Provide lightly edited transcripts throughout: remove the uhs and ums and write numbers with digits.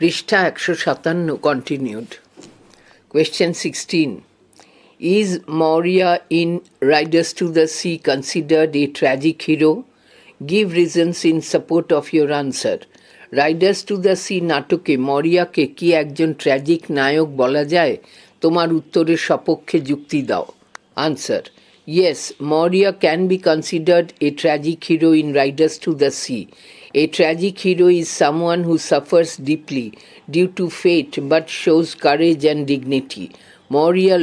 পৃষ্ঠা 157 continued. Question 16. Is Maurya in Riders to the Sea considered a tragic hero? Give reasons in support of your answer. Riders to the Sea নাটকে মরিয়াকে কি একজন tragic নায়ক বলা যায়? তোমার উত্তরের সপক্ষে যুক্তি দাও। Answer. Yes, Maurya can be considered a tragic hero in Riders to the Sea. A tragic hero is someone who suffers deeply due to fate but shows courage and dignity. Maurya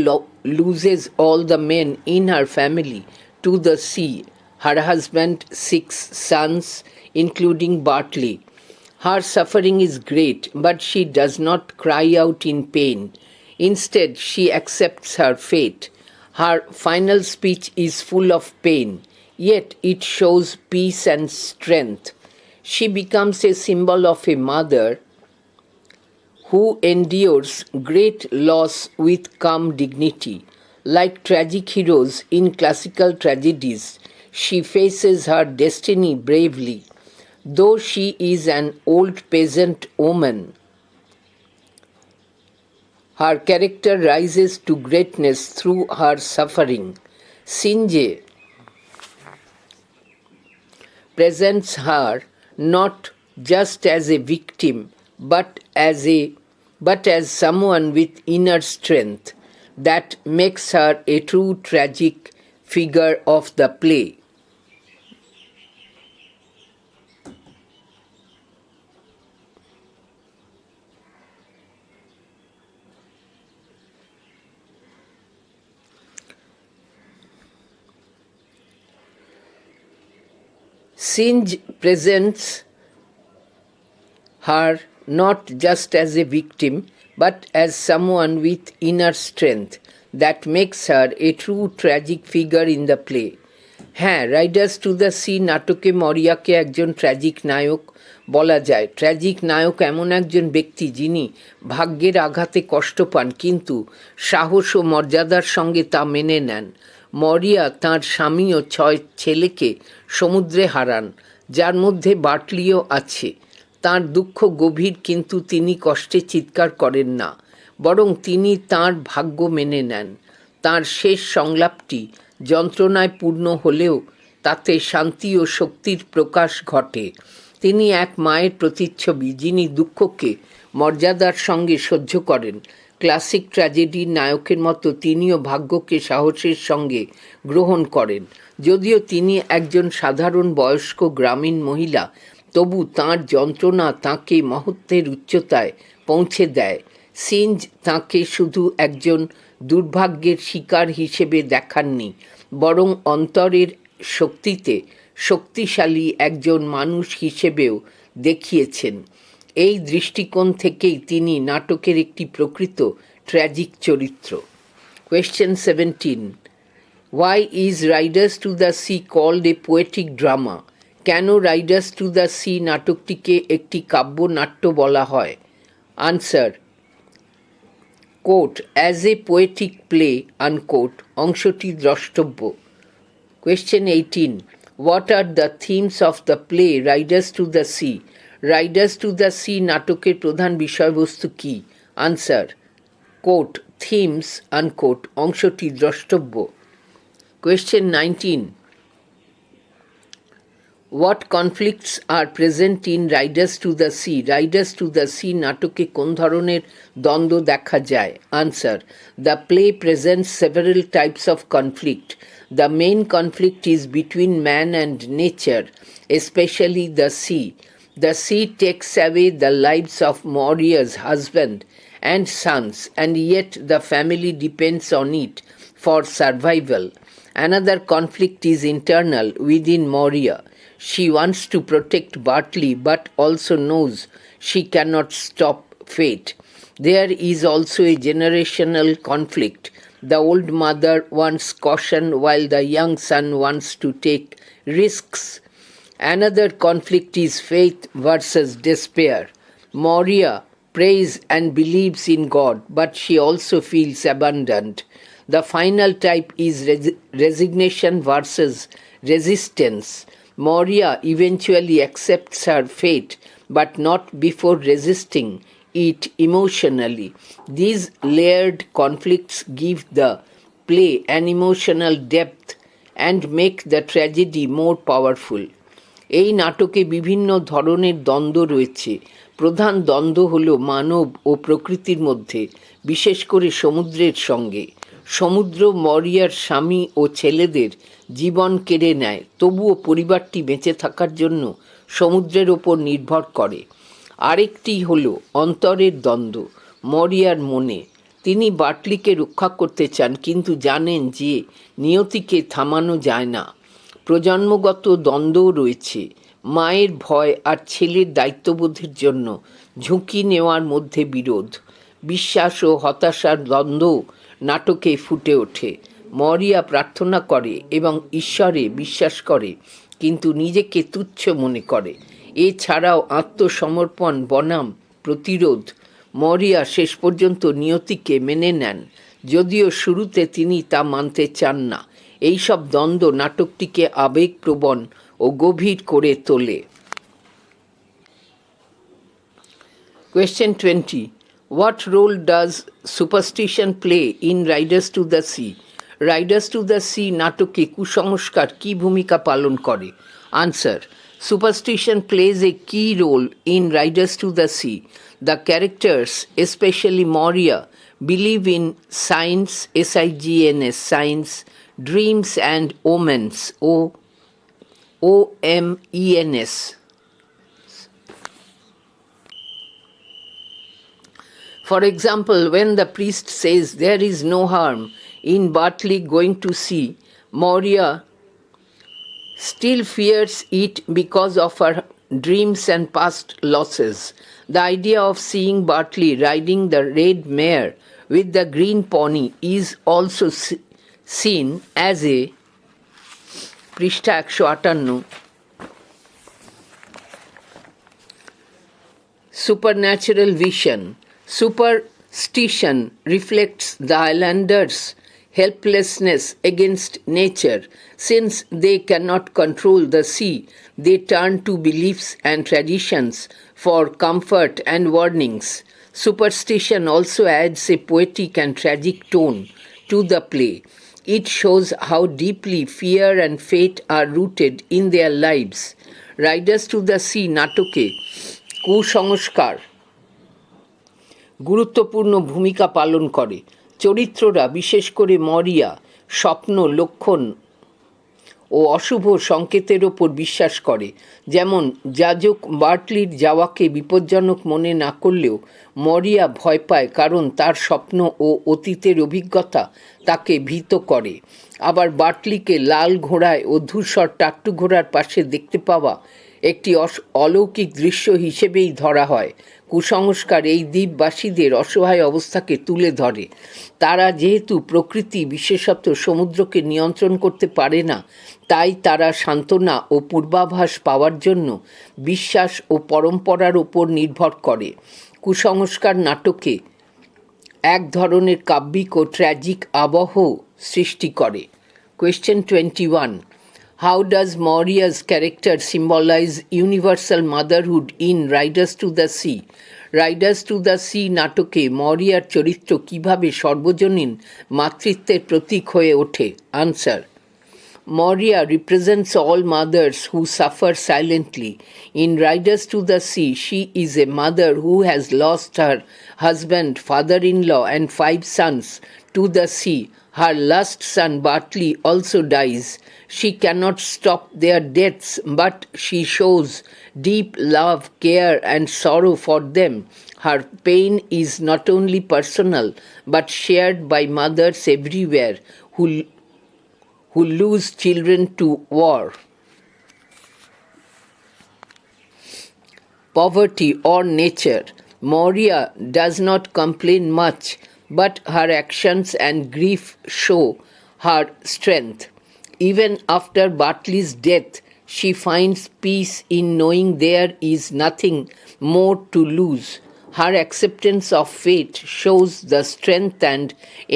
loses all the men in her family to the sea, her husband, 6 sons, including Bartley. Her suffering is great, but she does not cry out in pain. Instead, she accepts her fate. Her final speech is full of pain, yet it shows peace and strength. She becomes a symbol of a mother who endures great loss with calm dignity. Like tragic heroes in classical tragedies, she faces her destiny bravely. Though she is an old peasant woman, her character rises to greatness through her suffering. Sinje presents her not just as a victim but as someone with inner strength that makes her a true tragic figure of the play. Singe presents her not just as a victim but as someone with inner strength that makes her a true tragic figure in the play. হ্যাঁ, Riders to the Sea নাটকে মরিয়াকে একজন tragic নায়ক বলা যায়। Tragic নায়ক এমন একজন ব্যক্তি যিনি ভাগ্যের আঘাতে কষ্ট পান কিন্তু সাহস ও মর্যাদার সঙ্গে তা মেনে নেন। মরিয়া তাঁর স্বামী ও 6 ছেলেকে সমুদ্রে হারান, যার মধ্যে বার্টলিও আছে। তাঁর দুঃখ গভীর কিন্তু তিনি কষ্টে চিৎকার করেন না, বরং তিনি তাঁর ভাগ্য মেনে নেন। তাঁর শেষ সংলাপটি যন্ত্রণায় পূর্ণ হলেও তাতে শান্তি ও শক্তির প্রকাশ ঘটে। তিনি এক মায়ের প্রতিচ্ছবি যিনি দুঃখকে মর্যাদার সঙ্গে সহ্য করেন। ক্লাসিক ট্র্যাজেডির নায়কের মতো তিনিও ভাগ্যকে সাহসের সঙ্গে গ্রহণ করেন। যদিও তিনি একজন সাধারণ বয়স্ক গ্রামীণ মহিলা, তবু তাঁর যন্ত্রণা তাঁকে মহত্বের উচ্চতায় পৌঁছে দেয়। সিঞ্জ তাঁকে শুধু একজন দুর্ভাগ্যের শিকার হিসেবে দেখাননি, বরং অন্তরের শক্তিতে শক্তিশালী একজন মানুষ হিসেবেও দেখিয়েছেন। এই দৃষ্টিকোণ থেকেই তিনি নাটকের একটি প্রকৃত ট্র্যাজিক চরিত্র। Question 17. Why is Riders to the Sea called a poetic drama? কেন রাইডার্স টু দ্য সি নাটকটিকে একটি কাব্যনাট্য বলা হয়? Answer. Quote, as a poetic play, unquote, অংশটি দ্রষ্টব্য। Question 18. What are the themes of the play Riders to the Sea? Riders to the C নাটকের প্রধান বিষয়বস্তু কি? আনসার. কোট, থিমস, আনকোট, অংশটি দ্রষ্টব্য। Question 19. What conflicts are present in Riders to the Sea? Riders to the Sea নাটকে কোন ধরনের দ্বন্দ্ব দেখা যায়? Answer. The play presents several types of conflict. The main conflict is between man and nature, especially the sea. The sea takes away the lives of Maurya's husband and sons, and yet the family depends on it for survival. Another conflict is internal within Maurya. She wants to protect Bartley but also knows she cannot stop fate. There is also a generational conflict. The old mother wants caution while the young son wants to take risks. Another conflict is faith versus despair. Maurya prays and believes in God, but she also feels abandoned. The final type is resignation versus resistance. Maurya eventually accepts her fate, but not before resisting it emotionally. These layered conflicts give the play an emotional depth and make the tragedy more powerful. এই নাটকে বিভিন্ন ধরনের দ্বন্দ্ব রয়েছে। প্রধান দ্বন্দ্ব হল মানব ও প্রকৃতির মধ্যে, বিশেষ করে সমুদ্রের সঙ্গে। সমুদ্র মরিয়ার স্বামী ও ছেলেদের জীবন কেড়ে নেয়, তবুও পরিবারটি বেঁচে থাকার জন্য সমুদ্রের ওপর নির্ভর করে। আরেকটি হল অন্তরের দ্বন্দ্ব, মরিয়ার মনে। তিনি বাটলিকে রক্ষা করতে চান, কিন্তু জানেন যে নিয়তিকে থামানো যায় না। প্রজন্মগত দ্বন্দ্বও রয়েছে, মায়ের ভয় আর ছেলের দায়িত্ববোধের জন্য ঝুঁকি নেওয়ার মধ্যে বিরোধ। বিশ্বাস ও হতাশার দ্বন্দ্ব নাটকে ফুটে ওঠে। মরিয়া প্রার্থনা করে এবং ঈশ্বরে বিশ্বাস করে, কিন্তু নিজেকে তুচ্ছ মনে করে। এছাড়াও আত্মসমর্পণ বনাম প্রতিরোধ। মরিয়া শেষ পর্যন্ত নিয়তিকে মেনে নেন, যদিও শুরুতে তিনি তা মানতে চান না। এইসব দ্বন্দ্ব নাটকটিকে আবেগপ্রবণ ও গভীর করে তোলে। Question 20. What role does superstition play in Riders to the Sea? Riders to the Sea নাটকে কুসংস্কার কী ভূমিকা পালন করে? Answer. Superstition plays a key role in Riders to the Sea. The characters, especially Moria, believe in signs, S-I-G-N-S, signs, dreams and omens, O-M-E-N-S. For example, when the priest says there is no harm in Bartley going to sea, Moria still fears it because of her dreams and past losses. The idea of seeing Bartley riding the red mare with the green pony is also seen as a পৃষ্ঠা 158 supernatural vision. Superstition reflects the islanders' helplessness against nature. Since they cannot control the sea, they turn to beliefs and traditions for comfort and warnings. Superstition also adds a poetic and tragic tone to the play. It shows how deeply fear and fate are rooted in their lives. Riders to the Sea নাটকে কুসংস্কার গুরুত্বপূর্ণ ভূমিকা পালন করে। চরিত্ররা, বিশেষ করে মরিয়া, স্বপ্ন, লক্ষণ ও অশুভ সংকেতের ওপর বিশ্বাস করে। যেমন যাজক বার্টলির যাওয়াকে বিপজ্জনক মনে না করলেও মরিয়া ভয় পায়, কারণ তার স্বপ্ন ও অতীতের অভিজ্ঞতা তাকে ভীত করে। আবার বার্টলিকে লাল ঘোড়ায় ও ধূসর টাট্টু ঘোড়ার পাশে দেখতে পাওয়া একটি অলৌকিক দৃশ্য হিসেবেই ধরা হয়। কুসংস্কার এই দ্বীপবাসীদের অসহায় অবস্থাকে তুলে ধরে। তারা যেহেতু প্রকৃতি, বিশেষত সমুদ্রকে নিয়ন্ত্রণ করতে পারে না, তাই তারা সান্ত্বনা ও পূর্বাভাস পাওয়ার জন্য বিশ্বাস ও পরম্পরার ওপর নির্ভর করে। কুসংস্কার নাটকে এক ধরনের কাব্যিক ও ট্র্যাজিক আবহ সৃষ্টি করে। Question 21. How does Moria's character symbolize universal motherhood in Riders to the Sea? Riders to the Sea নাটকে মরিয়ার চরিত্র কিভাবে সর্বজনীন মাতৃত্বের প্রতীক হয়ে ওঠে? Answer. Moria represents all mothers who suffer silently. In Riders to the Sea, she is a mother who has lost her husband, father-in-law, and 5 sons to the sea. Her last son, Bartley, also dies. She cannot stop their deaths, but she shows deep love, care, and sorrow for them. Her pain is not only personal, but shared by mothers everywhere who lose children to war. Poverty or nature. Moria does not complain much, but her actions and grief show her strength. Even after Bartley's death, she finds peace in knowing there is nothing more to lose. Her acceptance of fate shows the strength and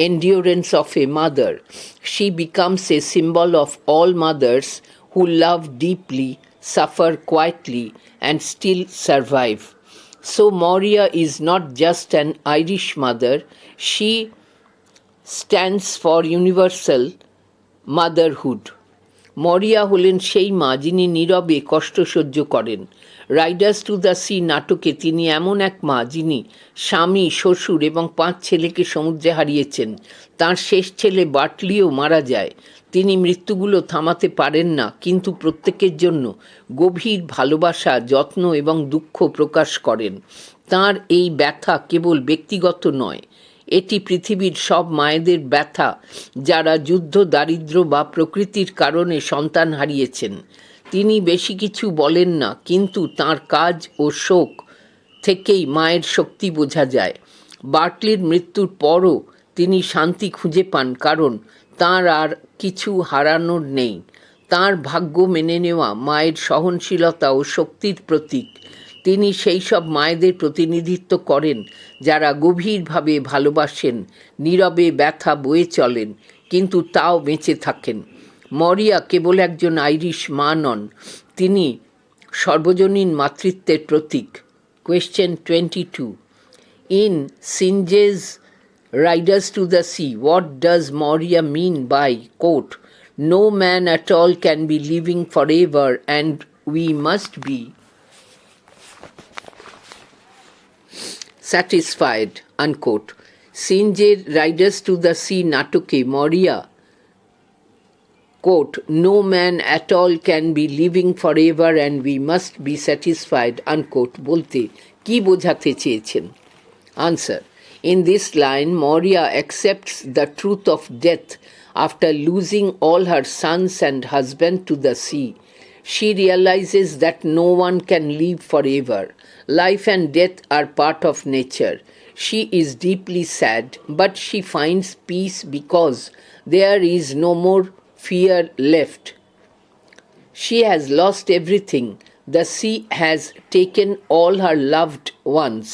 endurance of a mother. She becomes a symbol of all mothers who love deeply, suffer quietly, and still survive. So Moria is not just an Irish mother, she stands for universal motherhood. মরিয়া হলেন সেই মা যিনি নীরবে কষ্ট সহ্য করেন। Riders to the Sea নাটকে তিনি এমন এক মা যিনি স্বামী, শ্বশুর এবং 5 ছেলেকে সমুদ্রে হারিয়েছেন। তার শেষ ছেলে বার্টলিও মারা যায়। তিনি মৃত্যুগুলো থামাতে পারেন না, কিন্তু প্রত্যেকের জন্য গভীর ভালোবাসা, যত্ন এবং দুঃখ প্রকাশ করেন। তার এই ব্যথা কেবল ব্যক্তিগত নয়, এটি পৃথিবীর সব মায়েদের ব্যথা যারা যুদ্ধ, দারিদ্র্য বা প্রকৃতির কারণে সন্তান হারিয়েছেন। তিনি বেশি কিছু বলেন না, কিন্তু তার কাজ ও শোক থেকেই মায়ের শক্তি বোঝা যায়। বার্টলির মৃত্যুর পরও তিনি শান্তি খুঁজে পান, কারণ তাঁর আর কিছু হারানোর নেই। তাঁর ভাগ্য মেনে নেওয়া মায়ের সহনশীলতা ও শক্তির প্রতীক। তিনি সেই সব মায়েদের প্রতিনিধিত্ব করেন যারা গভীরভাবে ভালোবাসেন, নীরবে ব্যথা বয়ে চলেন, কিন্তু তাও বেঁচে থাকেন। মরিয়া কেবল একজন আইরিশ মা নন, তিনি সর্বজনীন মাতৃত্বের প্রতীক। Question 22. In Singe's Riders to the Sea, what does Moria mean by, quote, "No man at all can be living forever and we must be satisfied," unquote. Singe's Riders to the Sea নাটকে মরিয়া, quote, "No man at all can be living forever and we must be satisfied," unquote বলতে কি বোঝাতে চেয়েছেন? Answer. In this line, Moria accepts the truth of death after losing all her sons and husband to the sea. She realizes that no one can live forever. Life and death are part of nature. She is deeply sad, but she finds peace because there is no more fear left. She has lost everything. The sea has taken all her loved ones.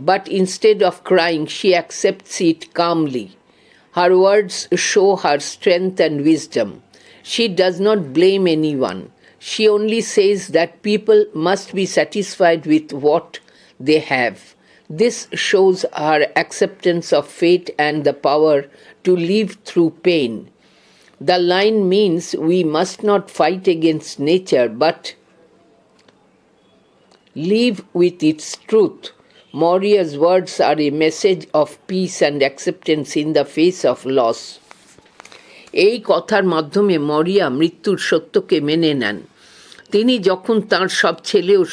But instead of crying, she accepts it calmly. Her words show her strength and wisdom. She does not blame anyone. She only says that people must be satisfied with what they have. This shows her acceptance of fate and the power to live through pain. The line means we must not fight against nature, but live with its truth. Moria's words are a message of peace and acceptance in the face of loss. এই কথার মাধ্যমে মরিয়া মৃত্যুর সত্যকে মেনে নেন। তিনি যখন তাঁর সব ছেলে ও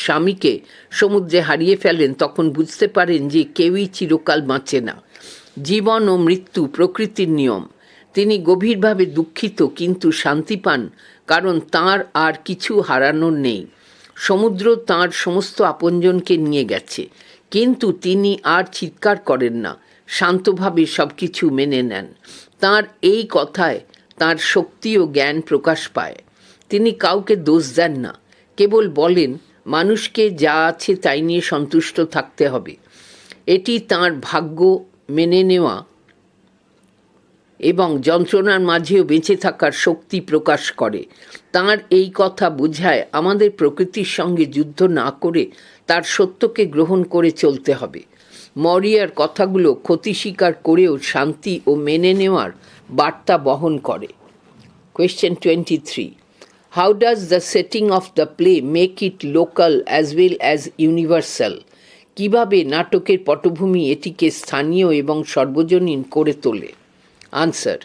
স্বামীকে সমুদ্রে হারিয়ে ফেলেন, তখন বুঝতে পারেন যে কেউই চিরকাল বাঁচে না। জীবন ও মৃত্যু প্রকৃতির নিয়ম। তিনি গভীরভাবে দুঃখিত, কিন্তু শান্তি পান, কারণ তাঁর আর কিছু হারানোর নেই। সমুদ্র তাঁর সমস্ত আপনজনকে নিয়ে গেছে, কিন্তু তিনি আর চিৎকার করেন না, শান্তভাবে সব কিছু মেনে নেন। তাঁর এই কথায় তাঁর শক্তি ও জ্ঞান প্রকাশ পায়। তিনি কাউকে দোষ দেন না, কেবল বলেন মানুষকে যা আছে তাই নিয়ে সন্তুষ্ট থাকতে হবে। এটি তাঁর ভাগ্য মেনে নেওয়া এবং যন্ত্রণার মাঝেও বেঁচে থাকার শক্তি প্রকাশ করে। তাঁর এই কথা বোঝায় আমাদের প্রকৃতির সঙ্গে যুদ্ধ না করে তার সত্যকে গ্রহণ করে চলতে হবে। মরিয়ার কথাগুলো ক্ষতি স্বীকার করেও শান্তি ও মেনে নেওয়ার বার্তা বহন করে। Question 23. How does the setting of the play make it local as well as universal? কিভাবে নাটকের পটভূমি এটিকে স্থানীয় এবং সর্বজনীন করে তোলে? Answer.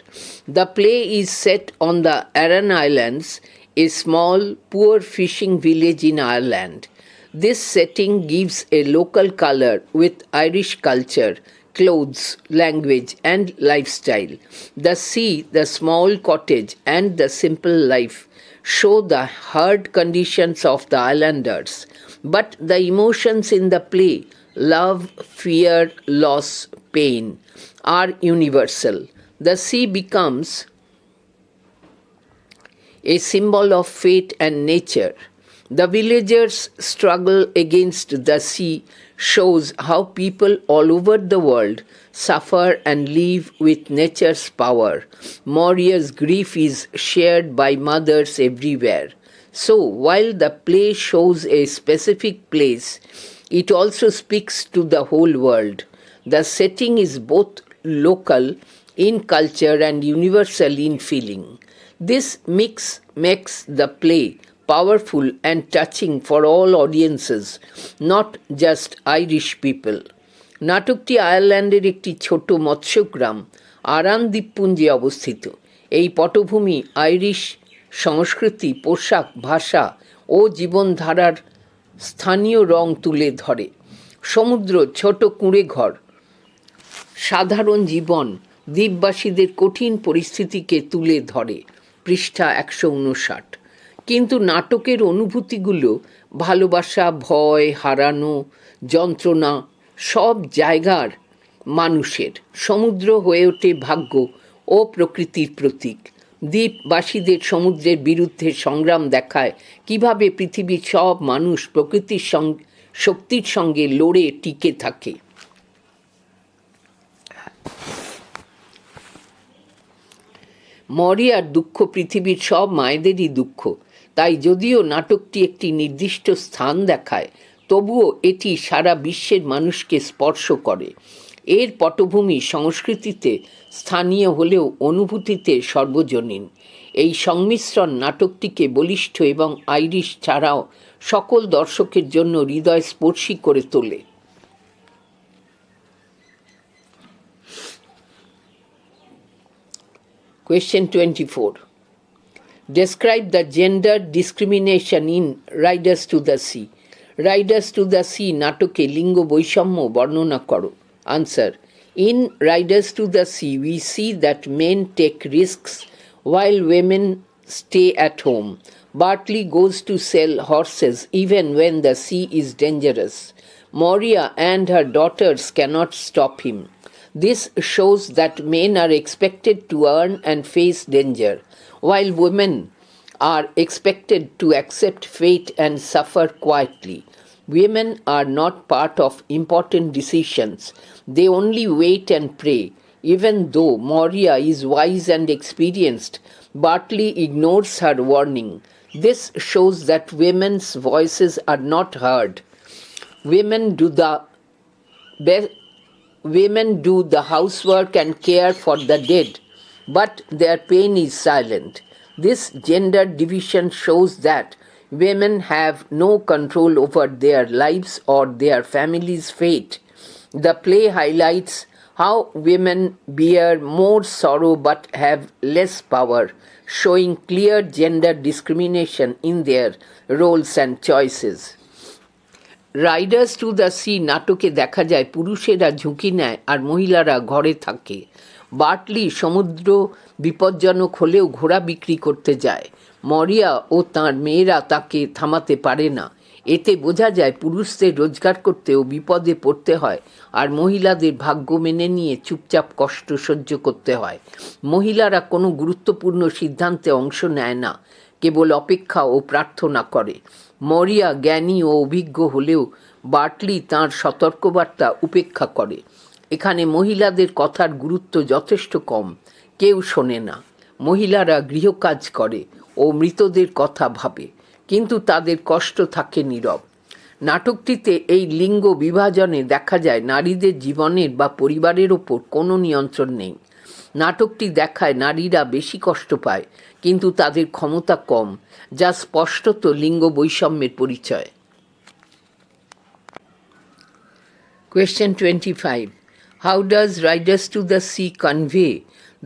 The play is set on the Aran Islands, a small, poor fishing village in Ireland. This setting gives a local color with Irish culture, clothes, language, and lifestyle. The sea, the small cottage, and the simple life show the hard conditions of the islanders. But the emotions in the play, love, fear, loss, pain, are universal. The sea becomes a symbol of fate and nature. The villagers' struggle against the sea shows how people all over the world suffer and live with nature's power. Moria's grief is shared by mothers everywhere. So, while the play shows a specific place, it also speaks to the whole world. The setting is both local in culture and universal in feeling. This mix makes the play powerful and touching for all audiences, not just Irish people. নাটকটি আয়ারল্যান্ডের একটি ছোট মৎস্যগ্রাম Aran দ্বীপপুঞ্জে অবস্থিত। এই পটভূমি Irish সংস্কৃতি, পোশাক, ভাষা ও জীবনধারার স্থানীয় রং তুলে ধরে। সমুদ্র, ছোট কুঁড়েঘর, সাধারণ জীবন, দ্বীপবাসীদের কঠিন পরিস্থিতিকে তুলে ধরে। পৃষ্ঠা 159। কিন্তু নাটকের অনুভূতিগুলো ভালোবাসা, ভয়, হারানো, যন্ত্রণা সব জায়গার মানুষের। সমুদ্র হয়ে ওঠে ভাগ্য ও প্রকৃতির প্রতীক। দ্বীপবাসীদের সমুদ্রের বিরুদ্ধে সংগ্রাম দেখায় কিভাবে পৃথিবীর সব মানুষ প্রকৃতির শক্তির সঙ্গে লড়ে টিকে থাকে। মরিয়ার দুঃখ পৃথিবীর সব মায়েদেরই দুঃখ। তাই যদিও নাটকটি একটি নির্দিষ্ট স্থান দেখায়, তবুও এটি সারা বিশ্বের মানুষকে স্পর্শ করে। এর পটভূমি সংস্কৃতিতে স্থানীয় হলেও অনুভূতিতে সর্বজনীন। এই সংমিশ্রণ নাটকটিকে বলিষ্ঠ এবং আইরিশ ছাড়াও সকল দর্শকের জন্য হৃদয়স্পর্শী করে তোলে। Question 24. Describe the gender discrimination in Riders to the Sea. Riders to the Sea নাটকে লিঙ্গ বৈষম্য বর্ণনা করো। Answer. In Riders to the Sea, we see that men take risks while women stay at home. Bartley goes to sell horses even when the sea is dangerous. Moria and her daughters cannot stop him. This shows that men are expected to earn and face danger, while women are expected to accept fate and suffer quietly. Women are not part of important decisions. They only wait and pray. Even though Moria is wise and experienced, Bartley ignores her warning. This shows that women's voices are not heard. Women do the housework and care for the dead, but their pain is silent. This gender division shows that women have no control over their lives or their family's fate. The play highlights how women bear more sorrow but have less power, showing clear gender discrimination in their roles and choices. Riders to the Sea নাটকে দেখা যায় পুরুষেরা ঝুঁকি নেয় আর মহিলারা ঘরে থাকে। Bartley সমুদ্র বিপজ্জনক হলেও ঘোড়া বিক্রি করতে যায়। মরিয়া ও তাঁর মেয়েরা তাকে থামাতে পারে না। এতে বোঝা যায় পুরুষদের রোজগার করতেও বিপদে পড়তে হয়, আর মহিলাদের ভাগ্য মেনে নিয়ে চুপচাপ কষ্ট সহ্য করতে হয়। মহিলারা কোনো গুরুত্বপূর্ণ সিদ্ধান্তে অংশ নেয় না, কেবল অপেক্ষা ও প্রার্থনা করে। মরিয়া জ্ঞানী ও অভিজ্ঞ হলেও বার্টলি তাঁর সতর্কবার্তা উপেক্ষা করে। এখানে মহিলাদের কথার গুরুত্ব যথেষ্ট কম, কেউ শোনে না। মহিলারা গৃহকাজ করে ও মৃতদের কথা ভাবে, কিন্তু তাদের কষ্ট থাকে নীরব। নাটকটিতে এই লিঙ্গ বিভাজনে দেখা যায় নারীদের জীবনের বা পরিবারের ওপর কোনো নিয়ন্ত্রণ নেই। নাটকটি দেখায় নারীরা বেশি কষ্ট পায়, কিন্তু তাদের ক্ষমতা কম, যা স্পষ্টত লিঙ্গ বৈষম্যের পরিচয়। Question 25. How does Riders to the Sea convey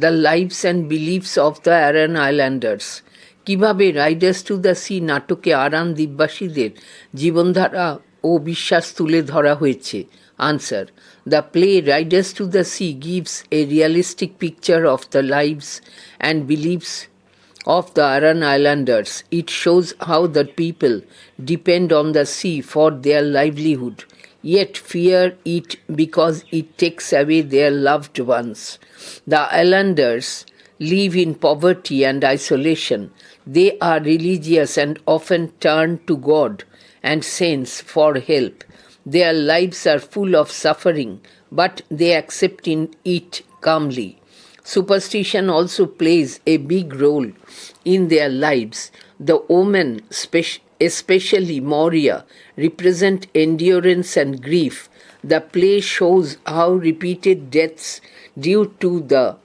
the lives and beliefs of the Aran Islanders? কিভাবে রাইডার্স টু দ্য সি নাটকে আরান দ্বীপবাসীদের জীবনধারা ও বিশ্বাস তুলে ধরা হয়েছে? Answer. The play Riders to the Sea gives a realistic picture of the lives and beliefs of the Aran Islanders. It shows how the people depend on the sea for their livelihood, yet fear it because it takes away their loved ones. The Islanders live in poverty and isolation. They are religious and often turn to God and saints for help. Their lives are full of suffering, but they accept it calmly. Superstition also plays a big role in their lives. The women, especially Moria, represent endurance and grief. The play shows how repeated deaths due to the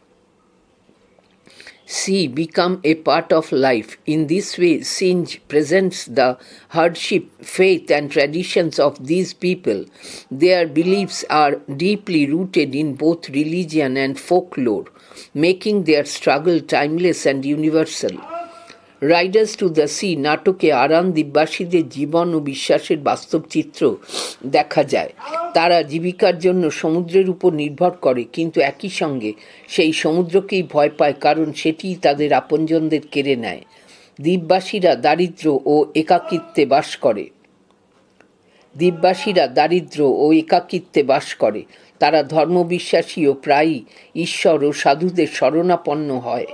sea become a part of life. In this way, Sinj presents the hardship, faith, and traditions of these people. Their beliefs are deeply rooted in both religion and folklore, making their struggle timeless and universal. Riders to the Sea নাটকে Aran দ্বীপবাসীদের জীবন ও বিশ্বাসের বাস্তব চিত্র দেখা যায়। তারা জীবিকার জন্য সমুদ্রের উপর নির্ভর করে, কিন্তু একই সঙ্গে সেই সমুদ্রকেই ভয় পায়, কারণ সেটিই তাদের আপনজনদের কেড়ে নেয়। দ্বীপবাসীরা দারিদ্র্য ও একাকিত্বে বাস করে। তারা ধর্মবিশ্বাসী ও প্রায়ই ঈশ্বর ও সাধুদের শরণাপন্ন হয়।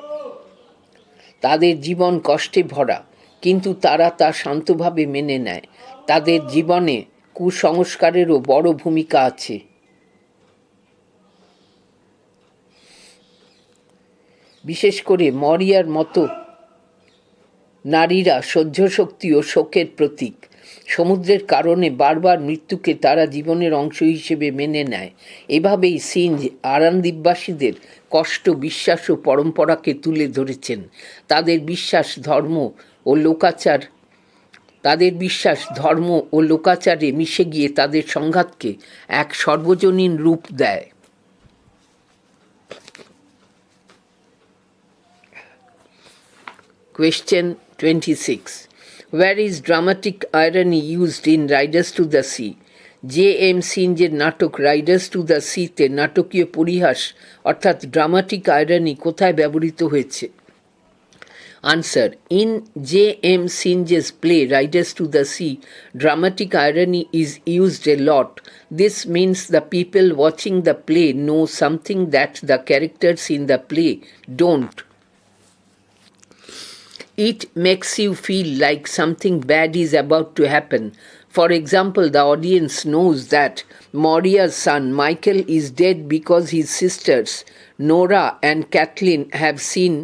তাদের জীবন কষ্টে ভরা, কিন্তু তারা তা শান্তভাবে মেনে নেয়। তাদের জীবনে কুসংস্কারেরও বড় ভূমিকা আছে। বিশেষ করে মরিয়ার মতো নারীরা সহ্যশক্তি ও শোকের প্রতীক। সমুদ্রের কারণে বারবার মৃত্যুকে তারা জীবনের অংশ হিসেবে মেনে নেয়। এভাবেই সিঞ্জ আরান দ্বীপবাসীদের কষ্ট, বিশ্বাস ও পরম্পরাকে তুলে ধরেছেন। তাদের বিশ্বাস ধর্ম ও লোকাচারে মিশে গিয়ে তাদের সংঘাতকে এক সর্বজনীন রূপ দেয়। Question 26. Where is dramatic irony used in Riders to the Sea? J.M. সিঞ্জের নাটক রাইডার্স টু দ্য সিতে নাটকীয় পরিহাস অর্থাৎ ড্রামাটিক আয়রনি কোথায় ব্যবহৃত হয়েছে? Answer. In J.M. Singe's play Riders to the Sea, dramatic irony is used a lot. This means the people watching the play know something that the characters in the play don't. It makes you feel like something bad is about to happen. For example, the audience knows that Moria's son Michael is dead because his sisters Nora and Kathleen have seen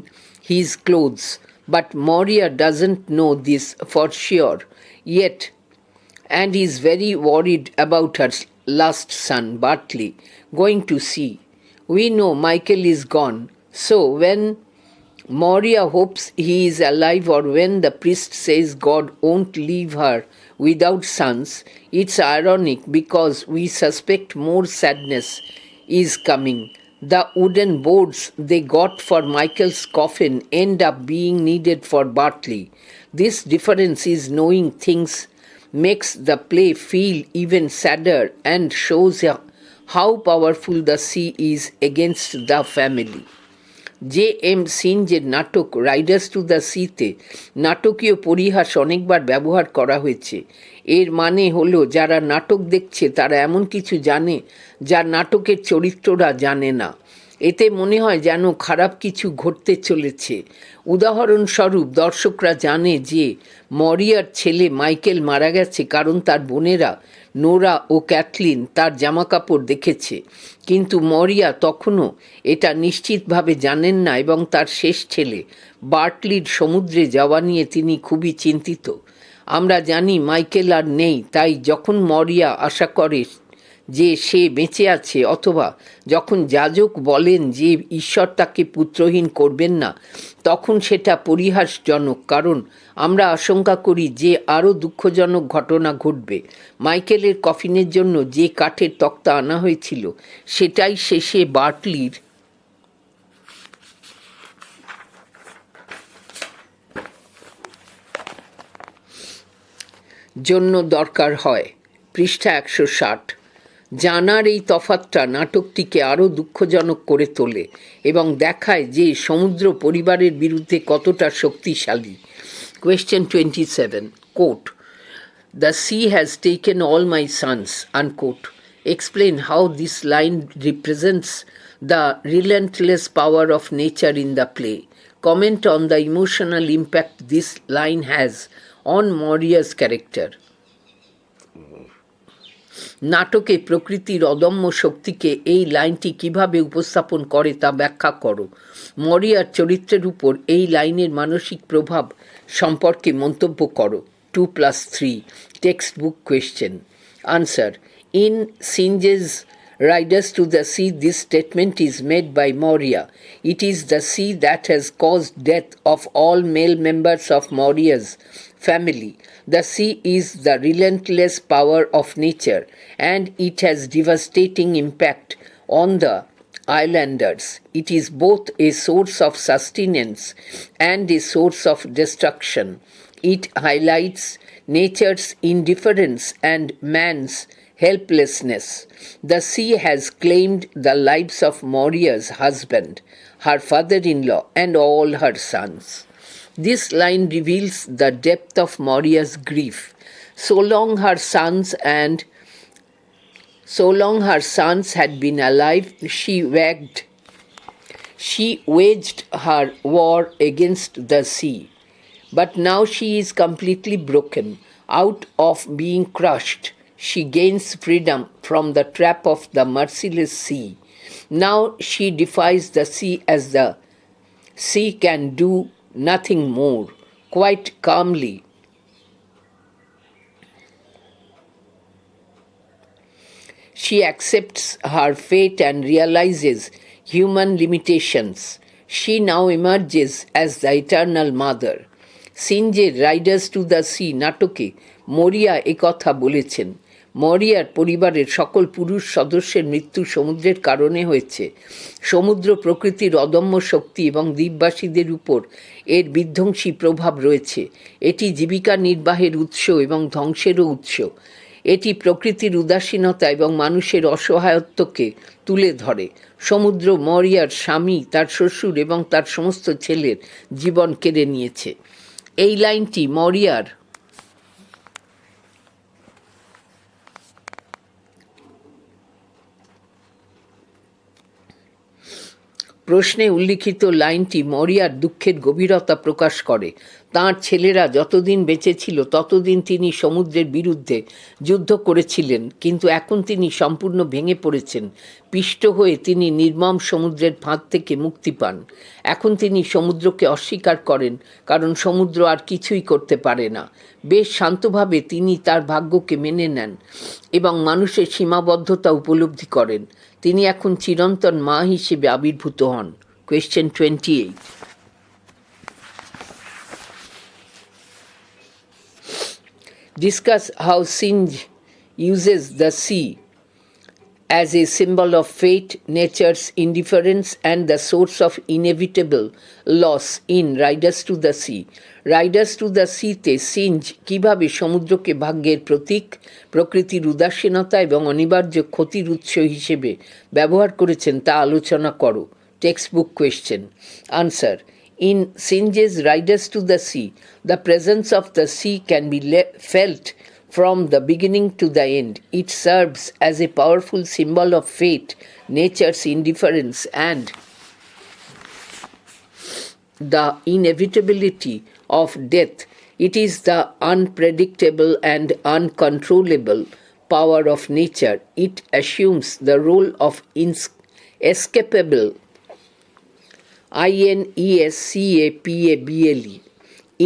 his clothes. But Moria doesn't know this for sure yet and is very worried about her last son, Bartley, going to sea. We know Michael is gone, so when Moria hopes he is alive, or when the priest says God won't leave her without sons, it's ironic because we suspect more sadness is coming. The wooden boards they got for Michael's coffin end up being needed for Bartley. This difference is knowing things makes the play feel even sadder and shows how powerful the sea is against the family. J.M. সিঞ্জের নাটক Riders to the সিতে নাটকীয় পরিহাস অনেকবার ব্যবহার করা হয়েছে। এর মানে হলো যারা নাটক দেখছে তারা এমন কিছু জানে যা নাটকের চরিত্ররা জানে না। এতে মনে হয় যেন খারাপ কিছু ঘটতে চলেছে। উদাহরণস্বরূপ, দর্শকরা জানে যে মরিয়ার ছেলে মাইকেল মারা গেছে কারণ তার বোনেরা নোরা ও ক্যাথলিন তার জামাকাপড় দেখেছে, কিন্তু মরিয়া তখনও এটা নিশ্চিতভাবে জানেন না এবং তার শেষ ছেলে বার্টলির সমুদ্রে যাওয়া নিয়ে তিনি খুবই চিন্তিত। আমরা জানি মাইকেল আর নেই, তাই যখন মরিয়া আশা করে যে সে বেঁচে আছে, অথবা যখন যাজক বলেন যে ঈশ্বর তাকে পুত্রহীন করবেন না, তখন সেটা পরিহাসজনক, কারণ আমরা আশঙ্কা করি যে আরও দুঃখজনক ঘটনা ঘটবে। মাইকেলের কফিনের জন্য যে কাঠের তক্তা আনা হয়েছিল সেটাই শেষে বার্টলির জন্য দরকার হয়। পৃষ্ঠা 160। জানার এই তফাৎটা নাটকটিকে আরও দুঃখজনক করে তোলে এবং দেখায় যে সমুদ্র পরিবারের বিরুদ্ধে কতটা শক্তিশালী। Question 27. Quote, "The sea has taken all my sons." Unquote. Explain how this line represents the relentless power of nature in the play. Comment on the emotional impact this line has on Moria's character. নাটকে প্রকৃতির অদম্য শক্তিকে এই লাইনটি কিভাবে উপস্থাপন করে তা ব্যাখ্যা করো। মরিয়ার চরিত্রের উপর এই লাইনের মানসিক প্রভাব সম্পর্কে মন্তব্য করো। 2+3 textbook question. Answer. In Singe's Riders to the Sea, this statement is made by Maurya. It is the sea that has caused death of all male members of Maurya's family. The sea is the relentless power of nature, and it has devastating impact on the islanders. It is both a source of sustenance and a source of destruction. It highlights nature's indifference and man's helplessness. The sea has claimed the lives of Maurya's husband, her father-in-law, and all her sons. This line reveals the depth of Maurya's grief. So long her sons had been alive, she waged her war against the sea. But now she is completely broken. Out of being crushed, she gains freedom from the trap of the merciless sea. Now she defies the sea as the sea can do nothing more. Quite calmly, she accepts her fate and realizes human limitations. She now emerges as the eternal mother. সিনজের Riders to the Sea নাটকে Maurya একথা বলেছেন। মরিয়ার পরিবারের সকল পুরুষ সদস্যের মৃত্যু সমুদ্রের কারণে হয়েছে। সমুদ্র প্রকৃতির অদম্য শক্তি এবং দ্বীপবাসীদের উপর এর বিধ্বংসী প্রভাব রয়েছে। এটি জীবিকা নির্বাহের উৎস এবং ধ্বংসেরও উৎস। এটি প্রকৃতির উদাসীনতা এবং মানুষের অসহায়ত্বকে তুলে ধরে। সমুদ্র মরিয়ার স্বামী, তার শ্বশুর এবং তার সমস্ত ছেলের জীবন কেড়ে নিয়েছে। এই লাইনটি মরিয়ার প্রশ্নে উল্লিখিত লাইনটি মরিয়ার দুঃখের গভীরতা প্রকাশ করে। তাঁর ছেলেরা যতদিন বেঁচে ছিল ততদিন তিনি সমুদ্রের বিরুদ্ধে যুদ্ধ করেছিলেন, কিন্তু এখন তিনি সম্পূর্ণ ভেঙে পড়েছেন। পিষ্ট হয়ে তিনি নির্মম সমুদ্রের ফাঁদ থেকে মুক্তি পান। এখন তিনি সমুদ্রকে অস্বীকার করেন, কারণ সমুদ্র আর কিছুই করতে পারে না। বেশ শান্তভাবে তিনি তার ভাগ্যকে মেনে নেন এবং মানুষের সীমাবদ্ধতা উপলব্ধি করেন। তিনি এখন চিরন্তন মা হিসেবে আবির্ভূত হন। Question 28. Discuss how Singe uses the sea as a symbol of fate, nature's indifference, and the source of inevitable loss in Riders to the Sea. Riders to the সিতে সিঞ্জ কীভাবে সমুদ্রকে ভাগ্যের প্রতীক, প্রকৃতির উদাসীনতা এবং অনিবার্য ক্ষতির উৎস হিসেবে ব্যবহার করেছেন তা আলোচনা করো। Textbook question. Answer. In Singe's Riders to the Sea, the presence of the sea can be felt from the beginning to the end. It serves as a powerful symbol of fate, nature's indifference, and the inevitability of death. It is the unpredictable and uncontrollable power of nature. It assumes the role of inescapable inescapable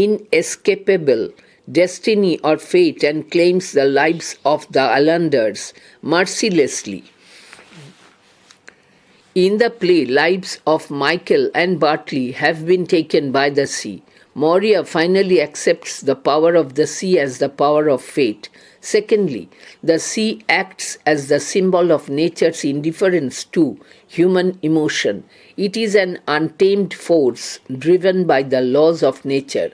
inescapable destiny or fate and claims the lives of the islanders mercilessly. In the play, lives of Michael and Bartley have been taken by the sea. Maurya finally accepts the power of the sea as the power of fate. Secondly, the sea acts as the symbol of nature's indifference to human emotion. It is an untamed force driven by the laws of nature.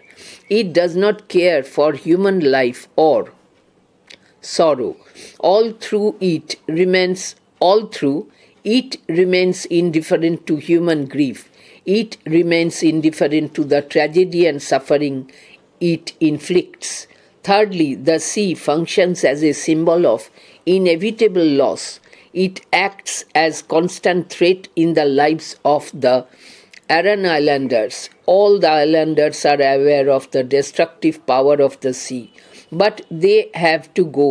It does not care for human life or sorrow. All through it remains indifferent to human grief. It remains indifferent to the tragedy and suffering it inflicts. Thirdly, the sea functions as a symbol of inevitable loss. It acts as constant threat in the lives of the Aran Islanders. All the islanders are aware of the destructive power of the sea, but they have to go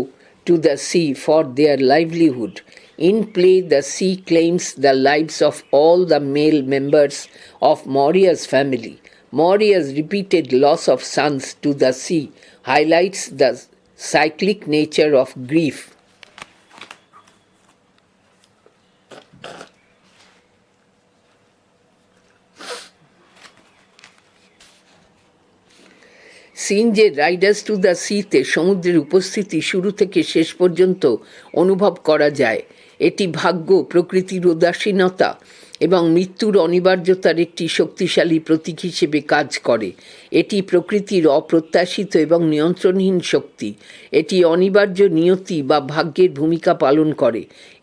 to the sea for their livelihood. In play, the sea claims the lives of all the male members of Maurya's family. Moria's repeated loss of sons to the sea highlights the cyclic nature of grief. সিন যে Riders to the সিতে সমুদ্রের উপস্থিতি শুরু থেকে শেষ পর্যন্ত অনুভব করা যায়। এটি ভাগ্য, প্রকৃতির উদাসীনতা এবং মৃত্যুর অনিবার্যতার একটি শক্তিশালী প্রতীক হিসেবে কাজ করে। এটি প্রকৃতির অপ্রত্যাশিত এবং নিয়ন্ত্রণহীন শক্তি। এটি অনিবার্য নিয়তি বা ভাগ্যের ভূমিকা পালন করে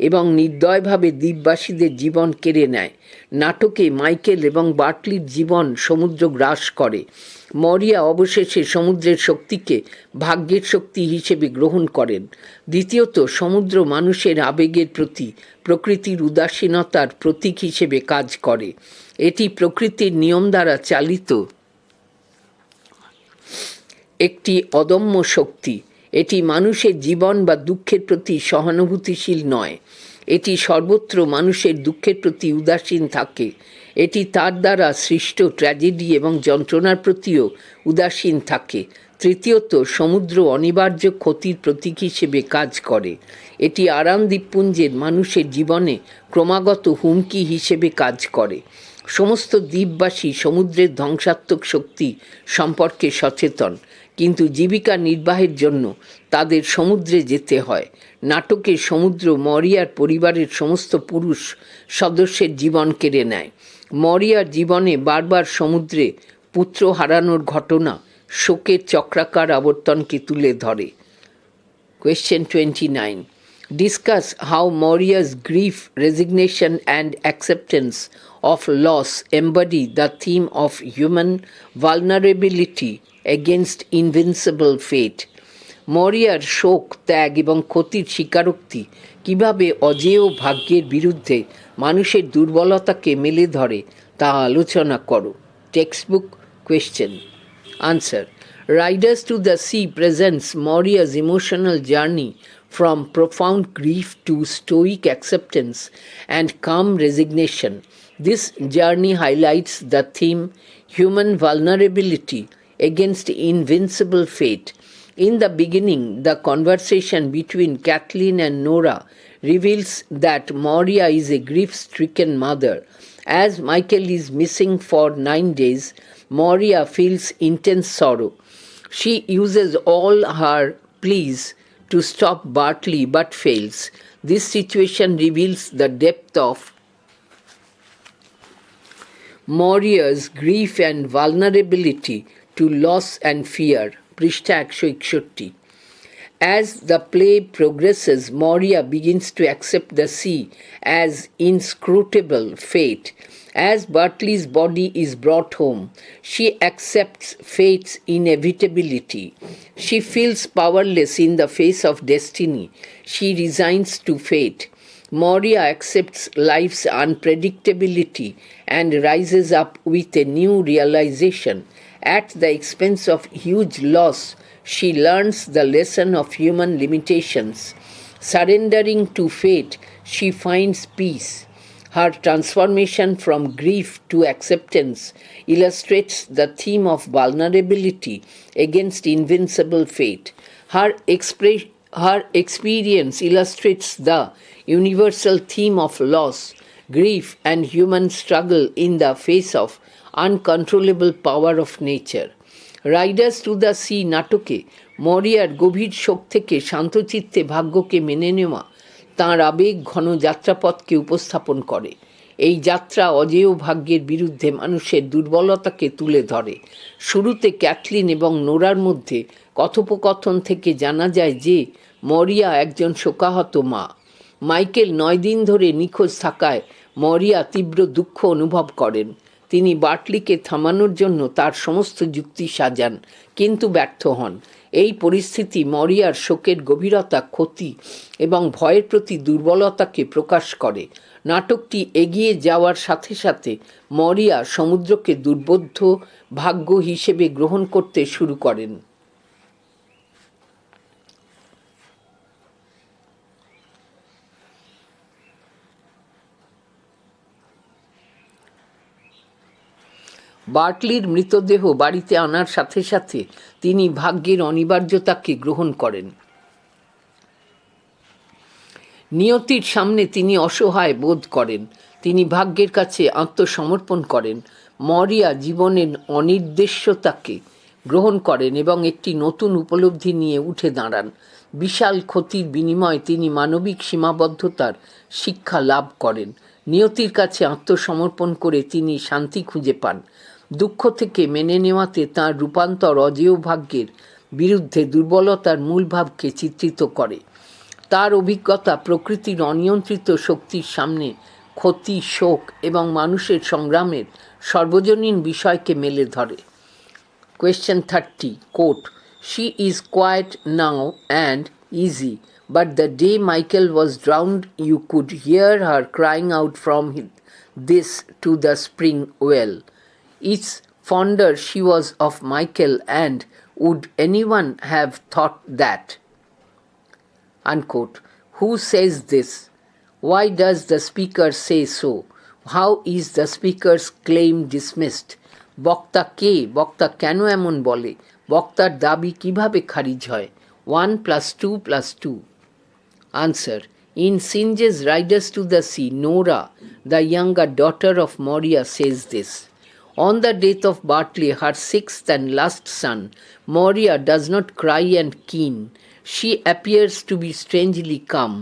এবং নির্দয়ভাবে দ্বীপবাসীদের জীবন কেড়ে নেয়। নাটকে মাইকেল এবং বার্টলির জীবন সমুদ্র গ্রাস করে। মরিয়া অবশেষে সমুদ্রের শক্তিকে ভাগ্যের শক্তি হিসেবে গ্রহণ করেন। দ্বিতীয়ত, সমুদ্র মানুষের আবেগের প্রতি প্রকৃতির উদাসীনতার প্রতীক হিসেবে কাজ করে। এটি প্রকৃতির নিয়ম দ্বারা চালিত একটি অদম্য শক্তি। এটি মানুষের জীবন বা দুঃখের প্রতি সহানুভূতিশীল নয়। এটি সর্বত্র মানুষের দুঃখের প্রতি উদাসীন থাকে। এটি তার দ্বারা সৃষ্ট ট্র্যাজেডি এবং যন্ত্রণার প্রতিও উদাসীন থাকে। তৃতীয়ত, সমুদ্র অনিবার্য ক্ষতির প্রতীক হিসেবে কাজ করে। এটি আরাম দ্বীপপুঞ্জের মানুষের জীবনে ক্রমাগত হুমকি হিসেবে কাজ করে। সমস্ত দ্বীপবাসী সমুদ্রের ধ্বংসাত্মক শক্তি সম্পর্কে সচেতন, কিন্তু জীবিকা নির্বাহের জন্য তাদের সমুদ্রে যেতে হয়। নাটকে সমুদ্র মরিয়ার পরিবারের সমস্ত পুরুষ সদস্যের জীবন কেড়ে নেয়। মরিয়ার জীবনে বারবার সমুদ্রে পুত্র হারানোর ঘটনা শোকের চক্রাকার আবর্তনকে তুলে ধরে। Question 29. Discuss how Moria's grief, resignation, and acceptance of loss embody the theme of human vulnerability against invincible fate. মরিয়ার শোক, ত্যাগ এবং ক্ষতির স্বীকারোক্তি কীভাবে অজেয় ভাগ্যের বিরুদ্ধে মানুষের দুর্বলতাকে মেলে ধরে তা আলোচনা করো। Textbook question. Answer: Riders to the Sea presents Moria's emotional journey from profound grief to stoic acceptance and calm resignation. This journey highlights the theme human vulnerability against invincible fate. In the beginning, the conversation between Kathleen and Nora reveals that Moria is a grief-stricken mother. As Michael is missing for 9 days, Moria feels intense sorrow. She uses all her pleas to stop Bartley but fails. This situation reveals the depth of Moria's grief and vulnerability to loss and fear. পৃষ্ঠা 161। As the play progresses, Moria begins to accept the sea as inscrutable fate. As Bartley's body is brought home, she accepts fate's inevitability. She feels powerless in the face of destiny. She resigns to fate. Moria accepts life's unpredictability and rises up with a new realization. At the expense of huge loss, she learns the lesson of human limitations. Surrendering to fate, she finds peace. Her transformation from grief to acceptance illustrates the theme of vulnerability against invincible fate. Her experience illustrates the universal theme of loss, grief, and human struggle in the face of uncontrollable power of nature. Riders to the Sea নাটকে মরিয়ার গভীর শোক থেকে শান্তচিত্তে ভাগ্যকে মেনে নেওয়া তাঁর আবেগ ঘন যাত্রাপথকে উপস্থাপন করে। এই যাত্রা অজেয় ভাগ্যের বিরুদ্ধে মানুষের দুর্বলতাকে তুলে ধরে। শুরুতে ক্যাথলিন এবং নোরার মধ্যে কথোপকথন থেকে জানা যায় যে মরিয়া একজন শোকাহত মা। মাইকেল 9 দিন ধরে নিখোঁজ থাকায় মরিয়া তীব্র দুঃখ অনুভব করেন। তিনি বার্টলিকে থামানোর জন্য তার সমস্ত যুক্তি সাজান, কিন্তু ব্যর্থ হন। এই পরিস্থিতি মরিয়ার শোকের গভীরতা, ক্ষতি এবং ভয়ের প্রতি দুর্বলতাকে প্রকাশ করে। নাটকটি এগিয়ে যাওয়ার সাথে সাথে মরিয়া সমুদ্রকে দুর্বোধ্য ভাগ্য হিসেবে গ্রহণ করতে শুরু করেন। বার্টলির মৃতদেহ বাড়িতে আনার সাথে সাথে তিনি ভাগ্যের অনিবার্যতাকে গ্রহণ করেন। নিয়তির সামনে তিনি অসহায় বোধ করেন। তিনি ভাগ্যের কাছে আত্মসমর্পণ করেন। মরিয়া জীবনের অনির্দেশ্যতাকে গ্রহণ করেন এবং একটি নতুন উপলব্ধি নিয়ে উঠে দাঁড়ান। বিশাল ক্ষতির বিনিময়ে তিনি মানবিক সীমাবদ্ধতার শিক্ষা লাভ করেন। নিয়তির কাছে আত্মসমর্পণ করে তিনি শান্তি খুঁজে পান। দুঃখ থেকে মেনে নেওয়াতে তাঁর রূপান্তর অজেয় ভাগ্যের বিরুদ্ধে দুর্বলতার মূল ভাবকে চিত্রিত করে। তার অভিজ্ঞতা প্রকৃতির অনিয়ন্ত্রিত শক্তির সামনে ক্ষতি, শোক এবং মানুষের সংগ্রামের সর্বজনীন বিষয়কে মেলে ধরে। Question 30, quote, "She is quiet now and easy, but the day Michael was drowned you could hear her crying out from this to the spring well. It's fonder she was of Michael, and would anyone have thought that?" Unquote. Who says this? Why does the speaker say so? How is the speaker's claim dismissed? বক্তা কে? বক্তা কেন এমন বলে? বক্তার দাবি কিভাবে খারিজ হয়? 1 + 2 + 2. Answer. In Singe's Riders to the Sea, Nora, the younger daughter of Moria, says this. On the death of Bartley, her sixth and last son, Moria does not cry and keen. She appears to be strangely calm.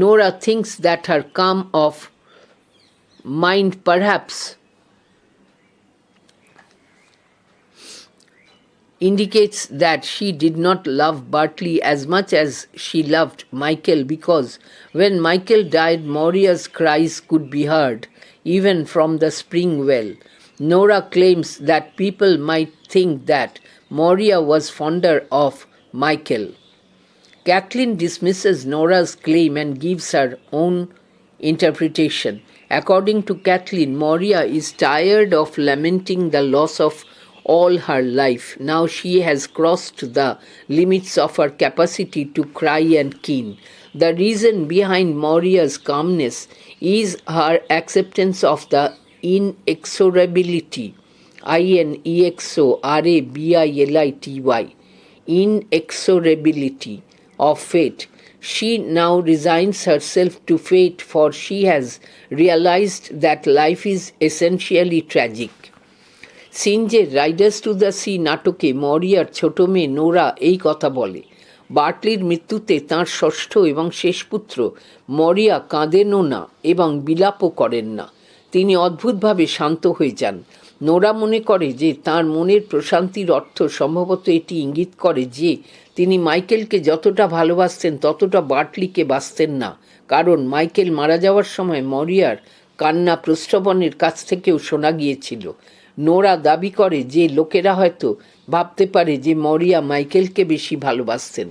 Nora thinks that her calm of mind perhaps indicates that she did not love Bartley as much as she loved Michael, because when Michael died, Moria's cries could be heard even from the spring well. Nora claims that people might think that Moria was fonder of Michael. Kathleen dismisses Nora's claim and gives her own interpretation. According to Kathleen, Moria is tired of lamenting the loss of all her life. Now she has crossed the limits of her capacity to cry and keen. The reason behind Moria's calmness is her acceptance of the inexorability, inexorability, inexorability of fate. She now resigns herself to fate, for she has realized that life is essentially tragic. সিনজের Riders to the Sea নাটকে মরিয়ার ছোট মেয়ে Nora এই কথা বলে। বার্টলির মৃত্যুতে তাঁর ষষ্ঠ এবং শেষ পুত্র মরিয়া কাঁদেনও না এবং বিলাপও করেন না। তিনি অদ্ভুতভাবে শান্ত হয়ে যান। নোরা মনে করে যে তাঁর মনের প্রশান্তির অর্থ সম্ভবত এটি ইঙ্গিত করে যে তিনি মাইকেলকে যতটা ভালোবাসতেন ততটা বার্টলিকে বাসতেন না, কারণ মাইকেল মারা যাওয়ার সময় মরিয়ার কান্না প্রস্রবণের কাছ থেকেও শোনা গিয়েছিল। নোরা দাবি করে যে লোকেরা হয়তো ভাবতে পারে যে মরিয়া মাইকেলকে বেশি ভালোবাসতেন।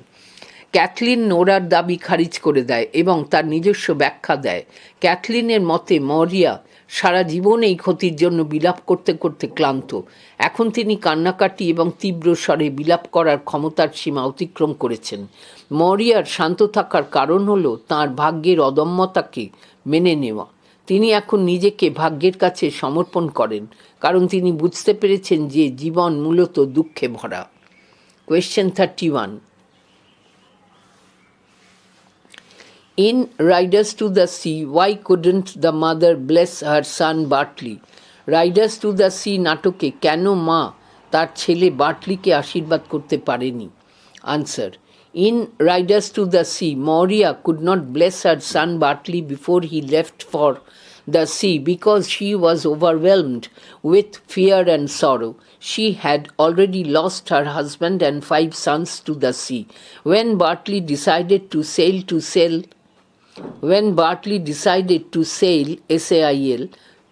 ক্যাথলিন নোরার দাবি খারিজ করে দেয় এবং তার নিজস্ব ব্যাখ্যা দেয়। ক্যাথলিনের মতে মরিয়া সারা জীবন এই ক্ষতির জন্য বিলাপ করতে করতে ক্লান্ত। এখন তিনি কান্নাকাটি এবং তীব্র স্বরে বিলাপ করার ক্ষমতার সীমা অতিক্রম করেছেন। মরিয়ার শান্ত থাকার কারণ হলো তাঁর ভাগ্যের অদম্যতাকে মেনে নেওয়া। তিনি এখন নিজেকে ভাগ্যের কাছে সমর্পণ করেন, কারণ তিনি বুঝতে পেরেছেন যে জীবন মূলত দুঃখে ভরা। Question 31. In Riders to the Sea, why couldn't the mother bless her son Bartley? Riders to the Sea নাটকে কেন মা তার ছেলে বার্টলিকে আশীর্বাদ করতে পারেনি? Answer. In Riders to the Sea, Moria could not bless her son Bartley before he left for the sea because she was overwhelmed with fear and sorrow. She had already lost her husband and 5 sons to the sea. When Bartley decided to sail, S-A-I-L,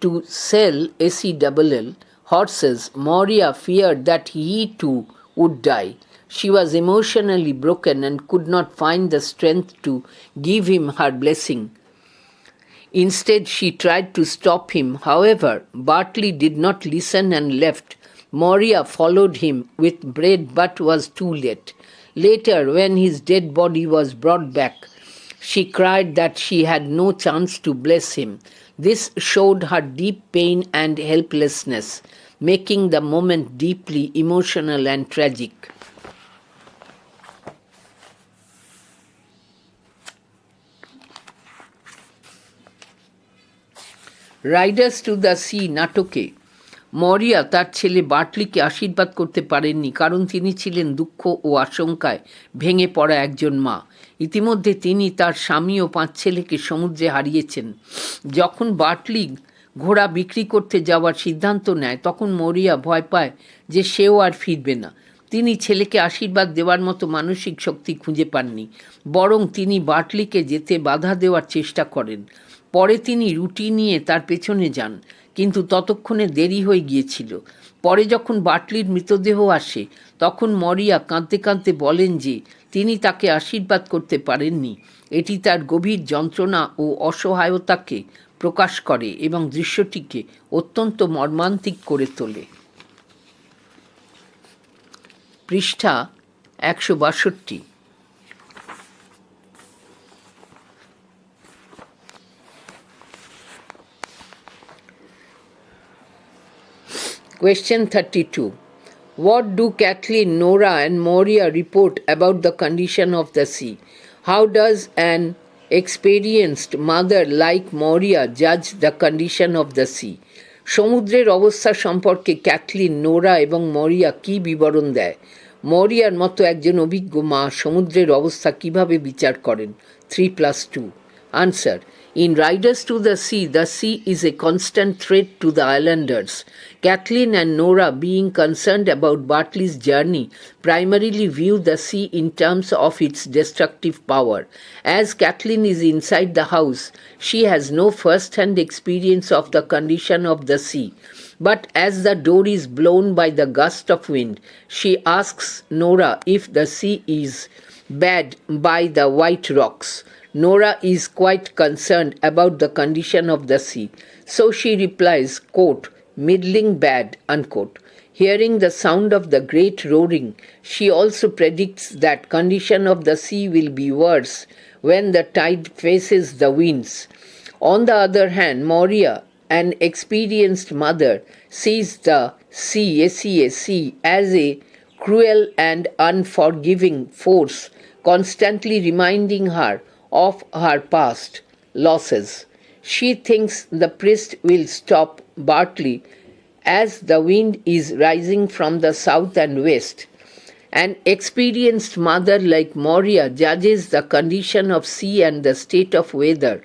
to sell S-E-double-L horses, Moria feared that he too would die. She was emotionally broken and could not find the strength to give him her blessing. Instead, she tried to stop him. However, Bartley did not listen and left. Moria followed him with bread but was too late. Later, when his dead body was brought back, She cried that she had no chance to bless him. This showed her deep pain and helplessness, making the moment deeply emotional and tragic. Riders to the Sea নাটকে মরিয়া তার ছেলে বার্টলিকে আশীর্বাদ করতে পারেননি, কারণ তিনি ছিলেন দুঃখ ও আশঙ্কায় ভেঙে পড়া একজন মা। ইতিমধ্যে তিনি তার স্বামী ও 5 ছেলেকে সমুদ্রে হারিয়েছেন। যখন বার্টলি ঘোড়া বিক্রি করতে যাওয়ার সিদ্ধান্ত নেয়, তখন মরিয়া ভয় পায় যে সেও আর ফিরবে না। তিনি ছেলেকে আশীর্বাদ দেওয়ার মতো মানসিক শক্তি খুঁজে পাননি, বরং তিনি বার্টলিকে যেতে বাধা দেওয়ার চেষ্টা করেন। পরে তিনি রুটি নিয়ে তার পেছনে যান, কিন্তু ততক্ষণে দেরি হয়ে গিয়েছিল। পরে যখন বার্টলির মৃতদেহ আসে, তখন মরিয়া কাঁদতে কাঁদতে বলেন যে তিনি তাকে আশীর্বাদ করতে পারেননি। এটি তার গভীর যন্ত্রণা ও অসহায়তাকে প্রকাশ করে এবং দৃশ্যটিকে অত্যন্ত মর্মান্তিক করে তোলে। পৃষ্ঠা 162। Question 32. What do Kathleen, Nora and Moria report about the condition of the sea? How does an experienced mother like Moria judge the condition of the sea? সমুদ্রের অবস্থা সম্পর্কে ক্যাথলিন, নোরা এবং মরিয়া কী বিবরণ দেয়? মরিয়ার মতো একজন অভিজ্ঞ মা সমুদ্রের অবস্থা কিভাবে বিচার করেন? 3+2. Answer. In Riders to the sea is a constant threat to the islanders. Kathleen and Nora, being concerned about Bartley's journey, primarily view the sea in terms of its destructive power. As Kathleen is inside the house, she has no first-hand experience of the condition of the sea. But as the door is blown by the gust of wind, she asks Nora if the sea is bad by the white rocks. Nora is quite concerned about the condition of the sea, so she replies, quote, middling bad, unquote. Hearing the sound of the great roaring, she also predicts that condition of the sea will be worse when the tide faces the winds. On the other hand, Moria, an experienced mother, sees the sea as a cruel and unforgiving force, constantly reminding her of her past losses. She thinks the priest will stop Bartley as the wind is rising from the south and west. An experienced mother like Moria judges the condition of sea and the state of weather